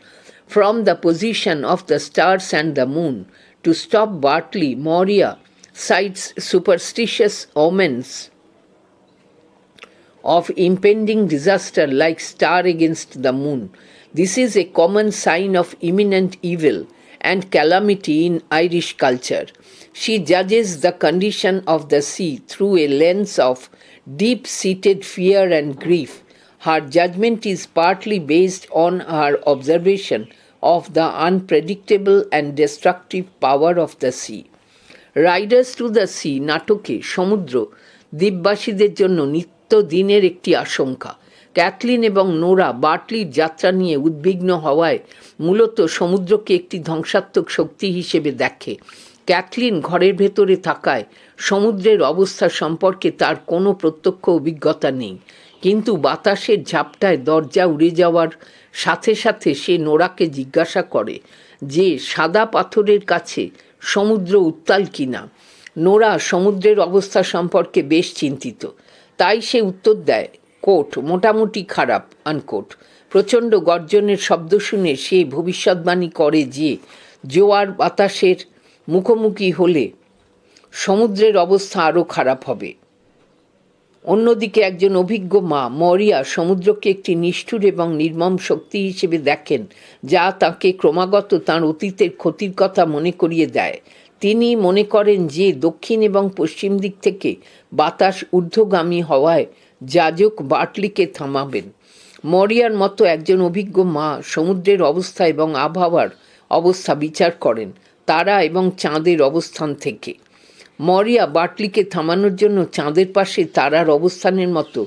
from the position of the stars and the moon. To stop Bartley, Moria cites superstitious omens of impending disaster like star against the moon. This is a common sign of imminent evil and calamity in Irish culture. She judges the condition of the sea through a lens of deep-seated fear and grief. Her judgment is partly based on her observation of the unpredictable and destructive power of the sea. Riders to the sea নাটকে সমুদ্র দ্বীপবাসীদের জন্য দিনের একটি আশঙ্কা। Kathleen এবং Nora বার্টলির যাত্রা নিয়ে উদ্বিগ্ন হওয়ায় মূলত সমুদ্রকে একটি ধ্বংসাত্মক শক্তি হিসেবে দেখে। ক্যাথলিন ঘরের ভেতরে থাকায় সমুদ্রের অবস্থা সম্পর্কে তার কোনো প্রত্যক্ষ অভিজ্ঞতা নেই, কিন্তু বাতাসের ঝাপটায় দরজা উড়ে যাওয়ার সাথে সাথে সে নোরাকে জিজ্ঞাসা করে যে সাদা পাথরের কাছে সমুদ্র উত্তাল কিনা। নোরা সমুদ্রের অবস্থা সম্পর্কে বেশ চিন্তিত, তাই সে উত্তর দেয়, কোট, মোটামুটি খারাপ, আনকোট। প্রচণ্ড গর্জনের শব্দ শুনে সে ভবিষ্যৎবাণী করে যে জোয়ার বাতাসের মুখোমুখি হলে সমুদ্রের অবস্থা আরও খারাপ হবে। অন্যদিকে একজন অভিজ্ঞ মা মরিয়া সমুদ্রকে একটি নিষ্ঠুর এবং নির্মম শক্তি হিসেবে দেখেন, যা তাকে ক্রমাগত তাঁর অতীতের ক্ষতির কথা মনে করিয়ে দেয়। তিনি মনে করেন যে দক্ষিণ এবং পশ্চিম দিক থেকে বাতাস ঊর্ধ্বগামী হওয়ায় যাজক বার্টলিকে থামাবেন। মরিয়ার মতো একজন অভিজ্ঞ মা সমুদ্রের অবস্থা এবং আবহাওয়ার অবস্থা বিচার করেন তারা এবং চাঁদের অবস্থান থেকে। মরিয়া বার্টলিকে থামানোর জন্য চাঁদের পাশে তারার অবস্থানের মতো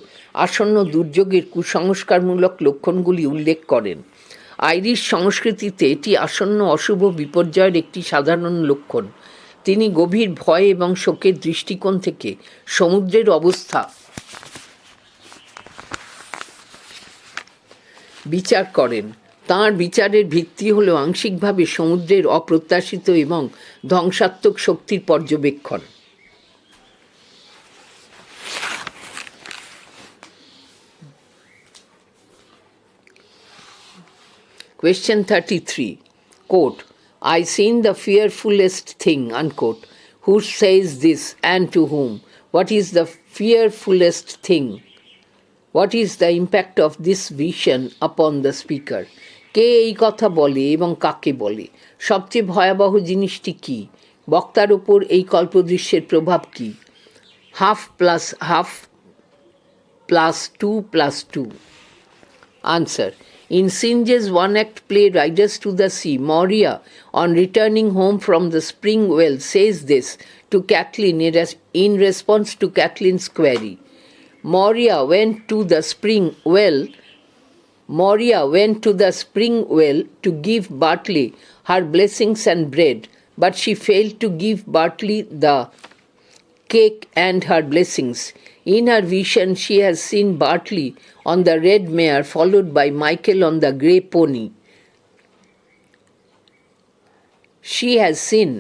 আসন্ন দুর্যোগের কুসংস্কারমূলক লক্ষণগুলি উল্লেখ করেন। আইরিশ সংস্কৃতিতে এটি আসন্ন অশুভ বিপর্যয়ের একটি সাধারণ লক্ষণ। তিনি গভীর ভয় এবং শোকের দৃষ্টিকোণ থেকে সমুদ্রের অবস্থা বিচার করেন। তাঁর বিচারের ভিত্তি হল আংশিকভাবে সমুদ্রের অপ্রত্যাশিত এবং ধ্বংসাত্মক শক্তির পর্যবেক্ষণ। Question 33. Quote, I seen the fearfulest thing, unquote. Who says this and to whom? What is the fearfulest thing? What is the impact of this vision upon the speaker? কে এই কথা বলে এবং কাকে বলে? সবচেয়ে ভয়াবহ জিনিসটি কি? বক্তার উপর এই কল্পদৃশ্যের প্রভাব কি? Half plus half plus 2 plus 2. Answer. In Singe's one-act play Riders to the Sea, Moria, on returning home from the spring well, says this to Kathleen in response to Kathleen's query. Moria went to the spring well to give Bartley her blessings and bread, but she failed to give Bartley the cake and her blessings. In her vision, she has seen Bartley on the red mare, followed by Michael on the grey pony. She has seen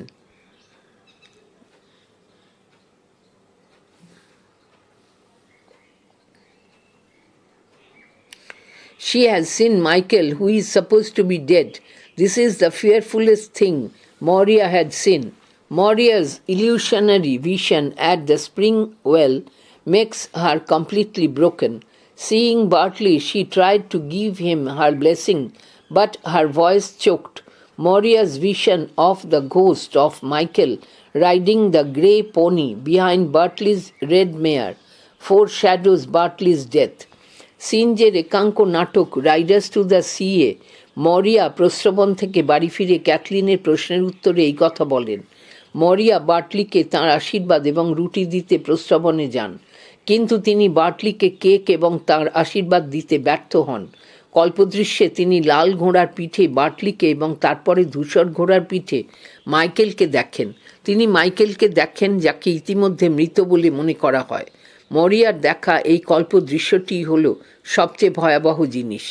Michael, who is supposed to be dead. This is the fearfulest thing Moria had seen. Moria's illusionary vision at the spring well makes her completely broken. Seeing Bartley, she tried to give him her blessing, but her voice choked. Moria's vision of the ghost of Michael riding the grey pony behind Bartley's red mare foreshadows Bartley's death. সিনজের একাঙ্ক নাটক Riders to the সিয়ে মরিয়া প্রশ্রবণ থেকে বাড়ি ফিরে ক্যাথলিনের প্রশ্নের উত্তরে এই কথা বলেন। মরিয়া বার্টলিকে তাঁর আশীর্বাদ এবং রুটি দিতে প্রশ্রবণে যান, কিন্তু তিনি বার্টলিকে কেক এবং তাঁর আশীর্বাদ দিতে ব্যর্থ হন। কল্পদৃশ্যে তিনি লাল ঘোড়ার পিঠে বার্টলিকে এবং তারপরে ধূসর ঘোড়ার পিঠে মাইকেলকে দেখেন। তিনি মাইকেলকে দেখেন যাকে ইতিমধ্যে মৃত বলে মনে করা হয়। মরিয়ার দেখা এই কল্পদৃশ্যটি হল সবচেয়ে ভয়াবহ জিনিস।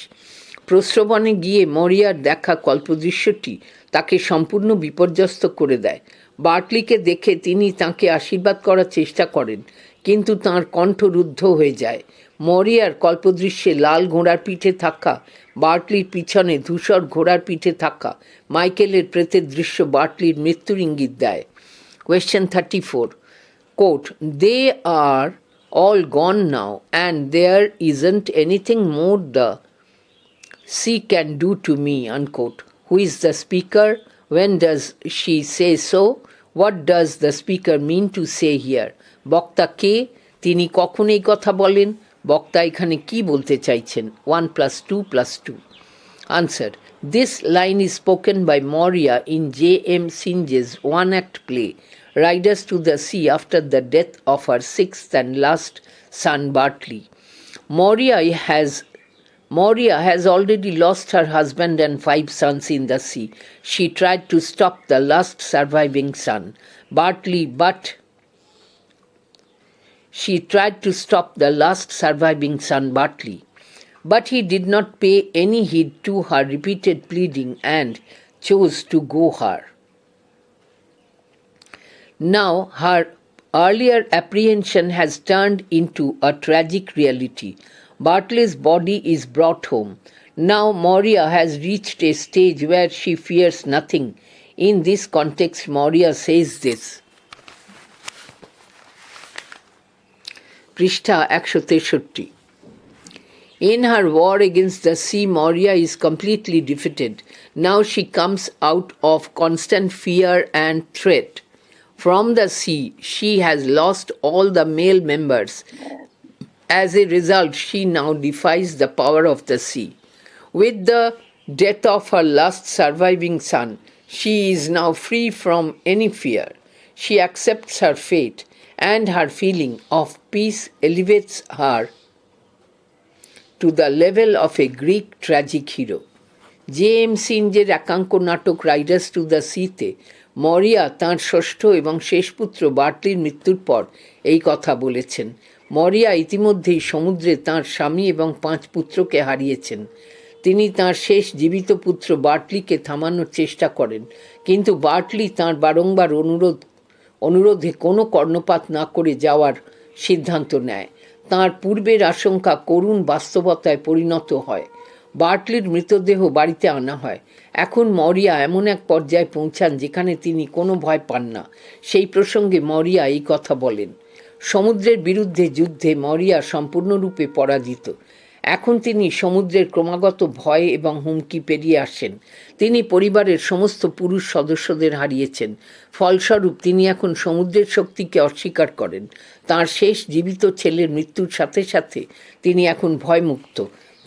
প্রশ্রবণে গিয়ে মরিয়ার দেখা কল্পদৃশ্যটি তাকে সম্পূর্ণ বিপর্যস্ত করে দেয়। বার্টলিকে দেখে তিনি তাঁকে আশীর্বাদ করার চেষ্টা করেন, কিন্তু তাঁর কণ্ঠ রুদ্ধ হয়ে যায়। মরিয়ার কল্পদৃশ্যে লাল ঘোড়ার পিঠে থাকা বার্টলির পিছনে ধূসর ঘোড়ার পিঠে থাকা মাইকেলের প্রেতের দৃশ্য বার্টলির মৃত্যুর ইঙ্গিত দেয়। Question 34. Quote, they are all gone now, and there isn't anything more the sea can do to me, unquote. Who is the speaker? When does she say so? What does the speaker mean to say here? বক্তা কে? তিনি কখন এই কথা বলেন? বক্তা এখানে কি বলতে চাইছেন? 1 + 2 + 2. Answer. This line is spoken by Moria in J.M. Singe's one-act play Riders to the Sea after the death of her sixth and last son Bartley. Moria has already lost her husband and 5 sons in the sea. She tried to stop the last surviving son, Bartley, but he did not pay any heed to her repeated pleading and chose to go her. Now her earlier apprehension has turned into a tragic reality. Bartley's body is brought home. Now Moria has reached a stage where she fears nothing. In this context, Moria says this. পৃষ্ঠা 163. In her war against the sea, Moria is completely defeated. Now she comes out of constant fear and threat. From the sea, she has lost all the male members. As a result, she now defies the power of the sea. With the death of her last surviving son, she is now free from any fear. She accepts her fate, and her feeling of peace elevates her to the level of a Greek tragic hero. J.M. সিঞ্জের একাঙ্ক নাটক Riders to the সিতে মরিয়া তাঁর ষষ্ঠ এবং শেষ পুত্র বার্টলির মৃত্যুর পর এই কথা বলেছেন। মরিয়া ইতিমধ্যেই সমুদ্রে তাঁর স্বামী এবং 5 পুত্রকে হারিয়েছেন। তিনি তাঁর শেষ জীবিত পুত্র বার্টলিকে থামানোর চেষ্টা করেন, কিন্তু বার্টলি তাঁর বারংবার অনুরোধে কোনো কর্ণপাত না করে যাওয়ার সিদ্ধান্ত নেয়। তাঁর পূর্বের আশঙ্কা করুণ বাস্তবতায় পরিণত হয়। বার্টলির মৃতদেহ বাড়িতে আনা হয়। এখন মরিয়া এমন এক পর্যায়ে পৌঁছান যেখানে তিনি কোনো ভয় পান না। সেই প্রসঙ্গে মরিয়া এই কথা বলেন, সমুদ্রের বিরুদ্ধে যুদ্ধে মরিয়া সম্পূর্ণরূপে পরাজিত। এখন তিনি সমুদ্রের ক্রমাগত ভয় এবং হুমকি পেরিয়ে আসেন। তিনি পরিবারের সমস্ত পুরুষ সদস্যদের হারিয়েছেন। ফলস্বরূপ তিনি এখন সমুদ্রের শক্তিকে অস্বীকার করেন। তাঁর শেষ জীবিত ছেলের মৃত্যুর সাথে সাথে তিনি এখন ভয়মুক্ত।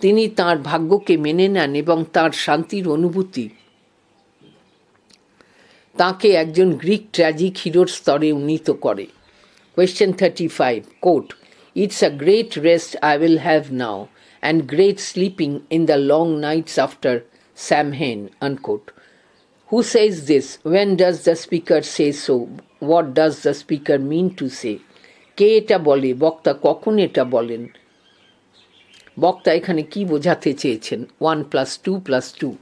তিনি তাঁর ভাগ্যকে মেনে নেন এবং তাঁর শান্তির অনুভূতি তাঁকে একজন গ্রিক ট্র্যাজিক হিরোর স্তরে উন্নীত করে। Question 35, quote, "It's a great rest I will have now, and great sleeping in the long nights after Samhain," unquote. Who says this? When does the speaker say so? What does the speaker mean to say? কে এটা বলে? বক্তা কখন এটা বলেন? বক্তা এখানে কি বোঝাতে চেয়েছেন? 1 + 2 + 2.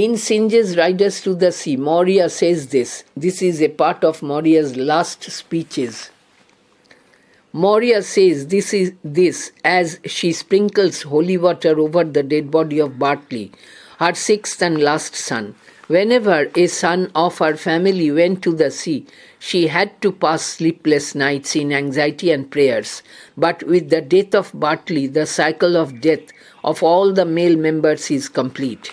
In Singe's Riders to the Sea, Moria says this. This is a part of Moria's last speeches. Moria says this as she sprinkles holy water over the dead body of Bartley, her 6th and last son. Whenever a son of her family went to the sea, she had to pass sleepless nights in anxiety and prayers. But with the death of Bartley, the cycle of death of all the male members is complete.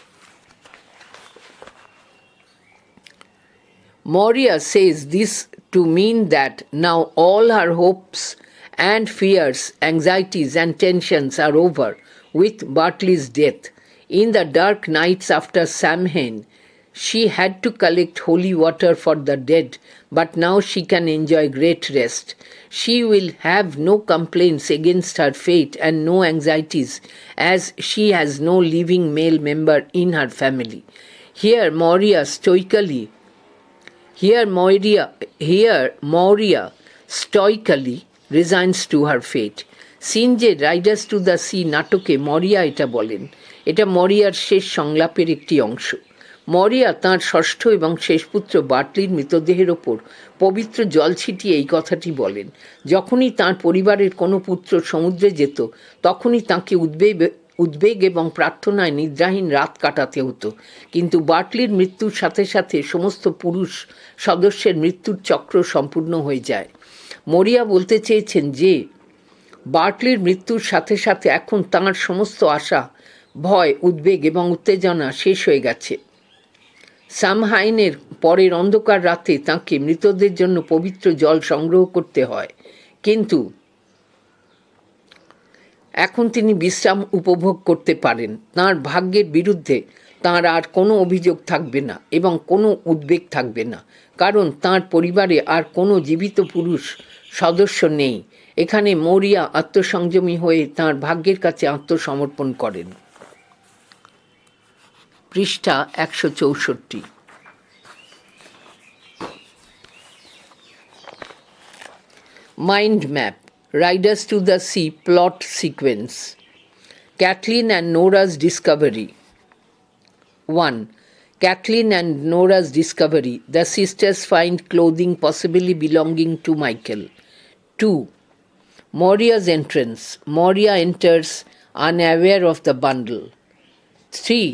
Moria says this to mean that now all her hopes and fears, anxieties and tensions are over with Bartley's death. In the dark nights after Samhain, she had to collect holy water for the dead, but now she can enjoy great rest. She will have no complaints against her fate and no anxieties, as she has no living male member in her family. Here Moria stoically resigns to her fate. Synge Riders to the Sea নাটকে Maurya এটা বলেন। এটা মরিয়ার শেষ সংলাপের একটি অংশ। মরিয়া তাঁর ষষ্ঠ এবং শেষ পুত্র বার্টলির মৃতদেহের ওপর পবিত্র জল ছিটিয়ে এই কথাটি বলেন। যখনই তাঁর পরিবারের কোনো পুত্র সমুদ্রে যেত, তখনই তাঁকে উদ্বেগ এবং প্রার্থনায় নিদ্রাহীন রাত কাটাতে হতো। কিন্তু বার্টলির মৃত্যুর সাথে সাথে সমস্ত পুরুষ সদস্যের মৃত্যুর চক্র সম্পূর্ণ হয়ে যায়। মরিয়া বলতে চেয়েছেন যে বার্টলির মৃত্যুর সাথে সাথে এখন তাঁর সমস্ত আশা, ভয়, উদ্বেগ এবং উত্তেজনা শেষ হয়ে গেছে। সামহাইনের পরের অন্ধকার রাতে তাঁকে মৃতদের জন্য পবিত্র জল সংগ্রহ করতে হয়, কিন্তু এখন তিনি বিশ্রাম উপভোগ করতে পারেন। তাঁর ভাগ্যের বিরুদ্ধে তাঁর আর কোনো অভিযোগ থাকবে না এবং কোনো উদ্বেগ থাকবে না, কারণ তাঁর পরিবারে আর কোনো জীবিত পুরুষ সদস্য নেই। এখানে মরিয়া আত্মসংযমী হয়ে তাঁর ভাগ্যের কাছে আত্মসমর্পণ করেন। পৃষ্ঠা 164। Mind map. Riders to the Sea plot sequence. Kathleen and Nora's discovery. 1. Kathleen and Nora's discovery. The sisters find clothing possibly belonging to Michael. 2. Moria's entrance. Moria enters unaware of the bundle. 3.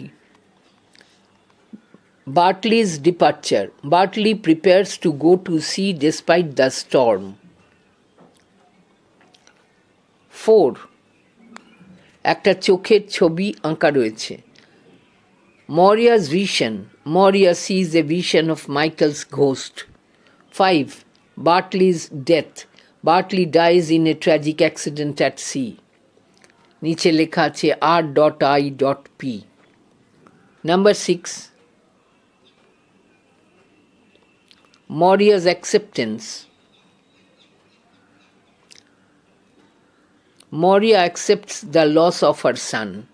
Bartley's departure. Bartley prepares to go to sea despite the storm. 4. একটা চোখের ছবি আঁকা রয়েছে। Moria's vision. Moria sees a vision of Michael's ghost. 5. Bartley's death. Bartley dies in a tragic accident at sea. নিচে লেখা আছে R.I.P. Number 6. Moria's acceptance. Moria accepts the loss of her son.